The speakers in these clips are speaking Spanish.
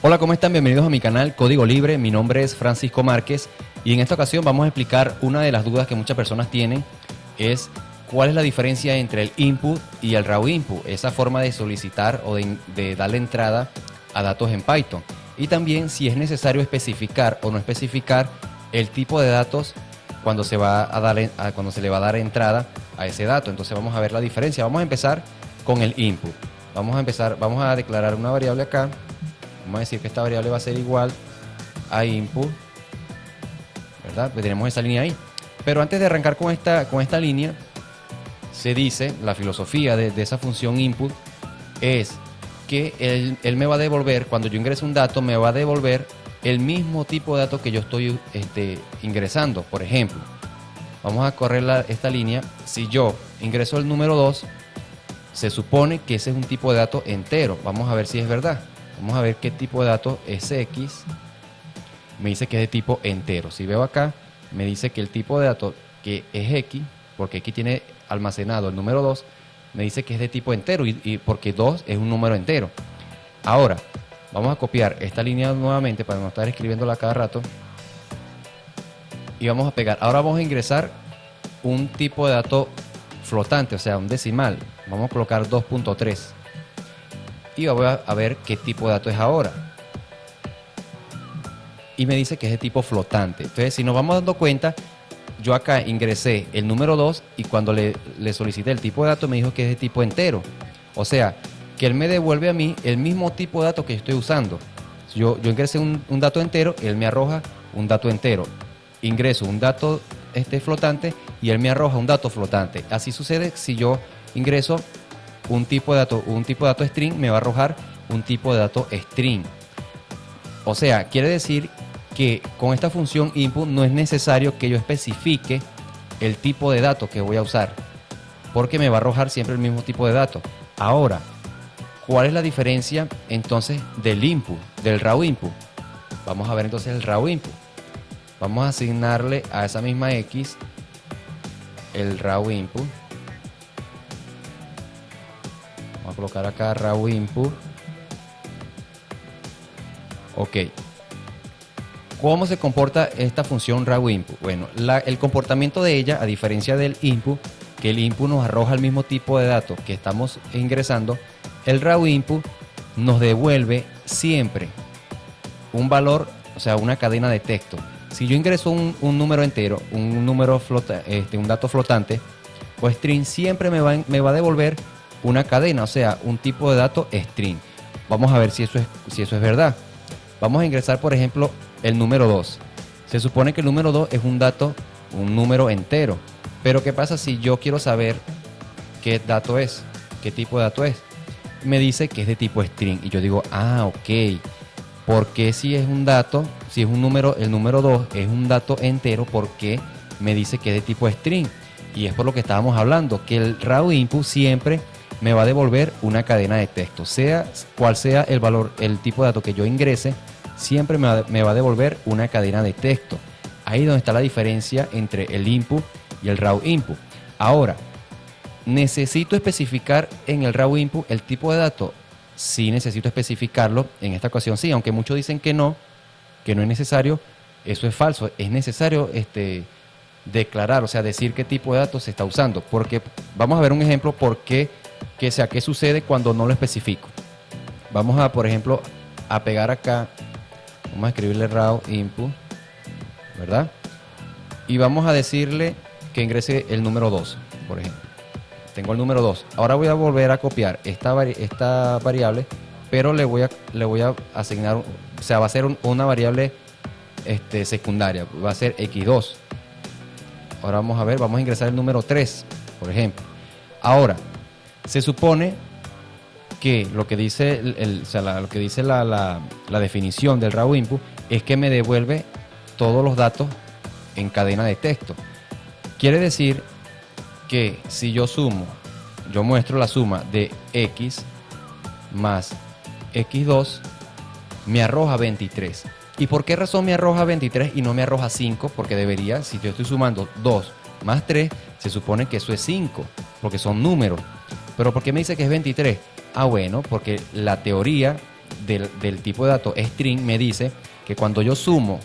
Hola, ¿cómo están? Bienvenidos a mi canal Código Libre. Mi nombre es Francisco Márquez y en esta ocasión vamos a explicar una de las dudas que muchas personas tienen, es cuál es la diferencia entre el input y el raw input, esa forma de solicitar o de darle entrada a datos en Python. Y también si es necesario especificar o no especificar el tipo de datos cuando se va a dar, cuando se le va a dar entrada a ese dato. Entonces vamos a ver la diferencia. Vamos a empezar con el input. Vamos a declarar una variable acá. Vamos a decir que esta variable va a ser igual a input, ¿verdad? Pues tenemos esa línea ahí. Pero antes de arrancar con esta línea, se dice, la filosofía de esa función input es que él me va a devolver, cuando yo ingreso un dato, me va a devolver el mismo tipo de datos que yo estoy ingresando. Por ejemplo, vamos a correr esta línea. Si yo ingreso el número 2, se supone que ese es un tipo de dato entero. Vamos a ver si es verdad. Vamos a ver qué tipo de dato es X. Me dice que es de tipo entero. Si veo acá, me dice que el tipo de dato que es X, porque X tiene almacenado el número 2, me dice que es de tipo entero y porque 2 es un número entero. Ahora, vamos a copiar esta línea nuevamente para no estar escribiéndola cada rato. Y vamos a pegar. Ahora vamos a ingresar un tipo de dato flotante, o sea, un decimal. Vamos a colocar 2.3. Y voy a ver qué tipo de dato es ahora. Y me dice que es de tipo flotante. Entonces, si nos vamos dando cuenta, yo acá ingresé el número 2 y cuando le solicité el tipo de dato me dijo que es de tipo entero. O sea, que él me devuelve a mí el mismo tipo de dato que yo estoy usando. Yo ingresé un dato entero, él me arroja un dato entero. Ingreso un dato flotante y él me arroja un dato flotante. Así sucede si yo ingreso un tipo de dato string, me va a arrojar un tipo de dato string. O sea, quiere decir que con esta función input no es necesario que yo especifique el tipo de dato que voy a usar, porque me va a arrojar siempre el mismo tipo de dato. Ahora, ¿cuál es la diferencia entonces del input, del raw input? Vamos a ver entonces el raw input. Vamos a asignarle a esa misma X el raw input. Vamos a colocar acá raw input. Ok. ¿Cómo se comporta esta función raw input? Bueno, el comportamiento de ella, a diferencia del input, que el input nos arroja el mismo tipo de datos que estamos ingresando, el raw input nos devuelve siempre un valor, o sea, una cadena de texto. Si yo ingreso un número entero, un dato flotante, o string, siempre me va a devolver una cadena, o sea, un tipo de dato string. Vamos a ver si eso es verdad. Vamos a ingresar, por ejemplo, el número 2. Se supone que el número 2 es un número entero. Pero ¿qué pasa si yo quiero saber qué dato es? ¿Qué tipo de dato es? Me dice que es de tipo string. Y yo digo, ok. Porque si es un dato, si es un número, el número 2 es un dato entero, ¿por qué me dice que es de tipo string? Y es por lo que estábamos hablando, que el raw input siempre me va a devolver una cadena de texto. Sea cual sea el valor, el tipo de dato que yo ingrese, siempre me va a devolver una cadena de texto. Ahí es donde está la diferencia entre el input y el raw input. Ahora, ¿necesito especificar en el raw input el tipo de dato? Sí, necesito especificarlo. En esta ocasión sí, aunque muchos dicen que no es necesario. Eso es falso. Es necesario declarar, o sea, decir qué tipo de datos se está usando. Porque vamos a ver un ejemplo qué sucede cuando no lo especifico. Vamos a, por ejemplo, a pegar acá. Vamos a escribirle raw input, ¿verdad? Y vamos a decirle que ingrese el número 2, por ejemplo. Tengo el número 2. Ahora voy a volver a copiar esta variable, pero le voy a asignar, o sea, va a ser una variable secundaria. Va a ser x2. Ahora vamos a ver, vamos a ingresar el número 3, por ejemplo. Ahora, se supone que lo que dice la definición del raw input es que me devuelve todos los datos en cadena de texto. Quiere decir que si yo muestro la suma de x más x2, me arroja 23. ¿Y por qué razón me arroja 23 y no me arroja 5? Porque debería, si yo estoy sumando 2 más 3, se supone que eso es 5, porque son números. ¿Pero por qué me dice que es 23? Bueno, porque la teoría del tipo de datos string me dice que cuando yo sumo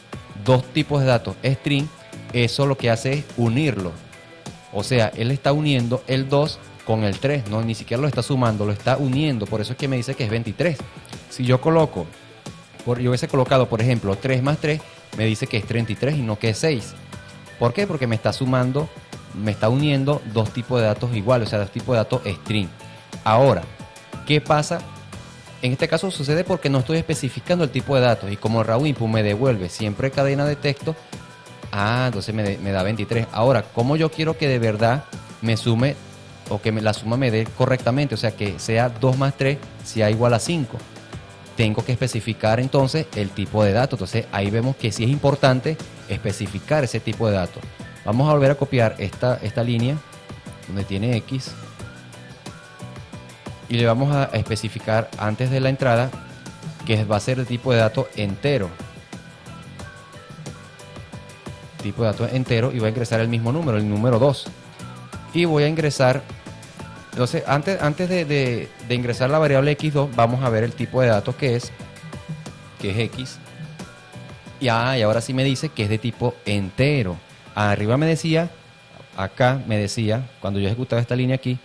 dos tipos de datos string, eso lo que hace es unirlo. O sea, él está uniendo el 2 con el 3, no, ni siquiera lo está sumando, lo está uniendo. Por eso es que me dice que es 23. Si yo coloco, yo hubiese colocado, por ejemplo, 3 más 3, me dice que es 33 y no que es 6. ¿Por qué? Porque me está sumando, me está uniendo dos tipos de datos iguales, o sea, dos tipos de datos string. Ahora, ¿qué pasa? En este caso sucede porque no estoy especificando el tipo de datos y como el raw input me devuelve siempre cadena de texto, entonces me da 23. Ahora, ¿cómo yo quiero que de verdad me sume o que la suma me dé correctamente? O sea, que sea 2 más 3 sea igual a 5. Tengo que especificar entonces el tipo de datos. Entonces ahí vemos que sí es importante especificar ese tipo de datos. Vamos a volver a copiar esta línea donde tiene X y le vamos a especificar antes de la entrada que va a ser el tipo de datos entero. Tipo de datos entero, y voy a ingresar el mismo número, el número 2. Y voy a ingresar, entonces antes de ingresar la variable x2, vamos a ver el tipo de datos que es x. Y ahora sí me dice que es de tipo entero. Arriba me decía, acá me decía, cuando yo ejecutaba esta línea aquí,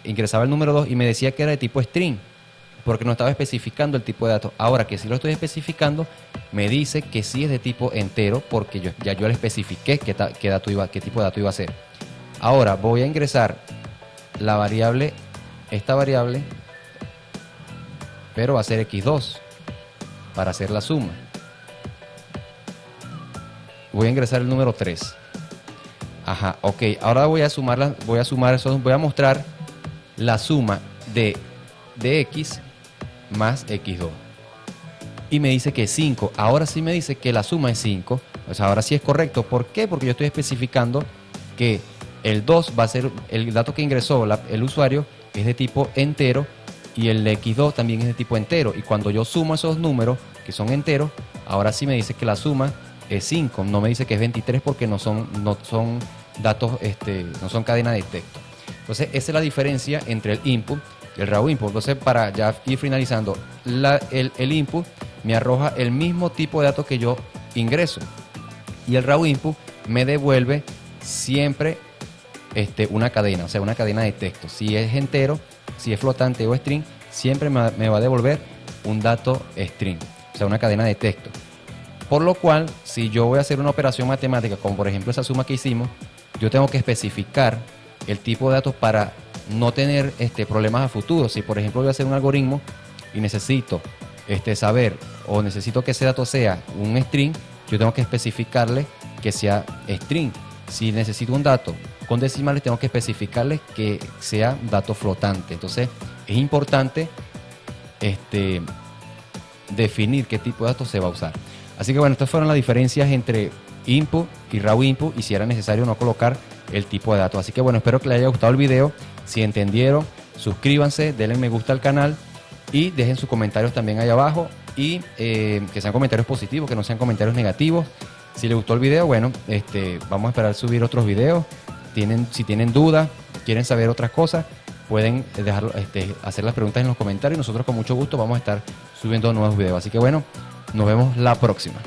ingresaba el número 2 y me decía que era de tipo string, porque no estaba especificando el tipo de datos. Ahora que sí lo estoy especificando, me dice que sí es de tipo entero, porque yo le especifiqué qué tipo de dato iba a ser. Ahora voy a ingresar la variable, esta variable, pero va a ser x2 para hacer la suma. Voy a ingresar el número 3. Ok, ahora voy a mostrar la suma de x más x2. Y me dice que es 5. Ahora sí me dice que la suma es 5. O sea, ahora sí es correcto. ¿Por qué? Porque yo estoy especificando que el 2 va a ser el dato que ingresó el usuario, es de tipo entero, y el x2 también es de tipo entero. Y cuando yo sumo esos números que son enteros, ahora sí me dice que la suma es 5. No me dice que es 23 porque no son datos, no son cadenas de texto. Entonces esa es la diferencia entre el input y el raw input. Entonces, para ya ir finalizando, el input me arroja el mismo tipo de datos que yo ingreso, y el raw input me devuelve siempre una cadena, o sea, una cadena de texto. Si es entero, si es flotante o string, siempre me va a devolver un dato string, o sea, una cadena de texto. Por lo cual, si yo voy a hacer una operación matemática, como por ejemplo esa suma que hicimos, yo tengo que especificar el tipo de datos para no tener problemas a futuro. Si por ejemplo voy a hacer un algoritmo y necesito saber, o necesito que ese dato sea un string, yo tengo que especificarle que sea string. Si necesito un dato con decimales, tengo que especificarle que sea dato flotante. Entonces es importante definir qué tipo de datos se va a usar. Así que bueno, estas fueron las diferencias entre input y raw input, y si era necesario no colocar el tipo de datos. Así que bueno, espero que les haya gustado el video. Si entendieron, suscríbanse, denle me gusta al canal y dejen sus comentarios también ahí abajo, y que sean comentarios positivos, que no sean comentarios negativos. Si les gustó el video, bueno, vamos a esperar subir otros videos. Si tienen dudas, quieren saber otras cosas, pueden hacer las preguntas en los comentarios, y nosotros con mucho gusto vamos a estar subiendo nuevos videos. Así que bueno, nos vemos la próxima.